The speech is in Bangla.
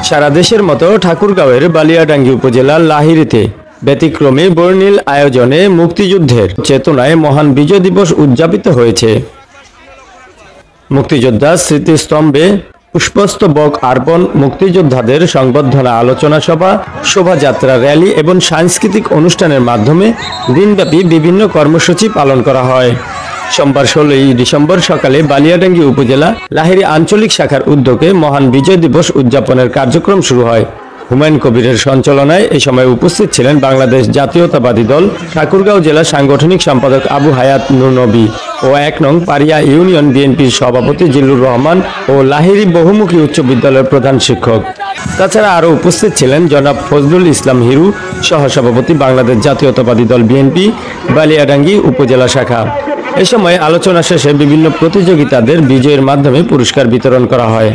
সারা দেশের মতো ঠাকুরগাঁওয়ের বালিয়াডাঙ্গি উপজেলার লাহিড়ীতে ব্যতিক্রমী বর্ণিল আয়োজনে মুক্তিযুদ্ধের চেতনায় মহান বিজয় দিবস উদযাপিত হয়েছে। মুক্তিযোদ্ধা স্মৃতিস্তম্ভে পুষ্পস্তবক অর্পণ, মুক্তিযোদ্ধাদের সংবর্ধনা আলোচনা সভা, শোভাযাত্রা, র্যালি এবং সাংস্কৃতিক অনুষ্ঠানের মাধ্যমে দিনব্যাপী বিভিন্ন কর্মসূচি পালন করা হয়। সোমবার 16 ডিসেম্বর সকালে বালিয়াডাঙ্গি উপজেলা লাহিড়ী আঞ্চলিক শাখার উদ্যোগে মহান বিজয় দিবস উদযাপনের কার্যক্রম শুরু হয়। হুমায়ুন কবিরের সঞ্চালনায় এই সময় উপস্থিত ছিলেন বাংলাদেশ জাতীয়তাবাদী দল ঠাকুরগাঁও জেলা সাংগঠনিক সম্পাদক আবু হায়াত নূর নবী ও 1 নং পারিয়া ইউনিয়ন বিএনপির সভাপতি জিল্লুর রহমান ও লাহিড়ী বহুমুখী উচ্চ বিদ্যালয়ের প্রধান শিক্ষক। তাছাড়া আরও উপস্থিত ছিলেন জনাব ফজলুল ইসলাম হিরু, সহসভাপতি বাংলাদেশ জাতীয়তাবাদী দল বিএনপি বালিয়াডাঙ্গি উপজেলা শাখা। এ সময় আলোচনা শেষে বিভিন্ন প্রতিযোগিতাদের বিজয়ের মাধ্যমে পুরস্কার বিতরণ করা হয়।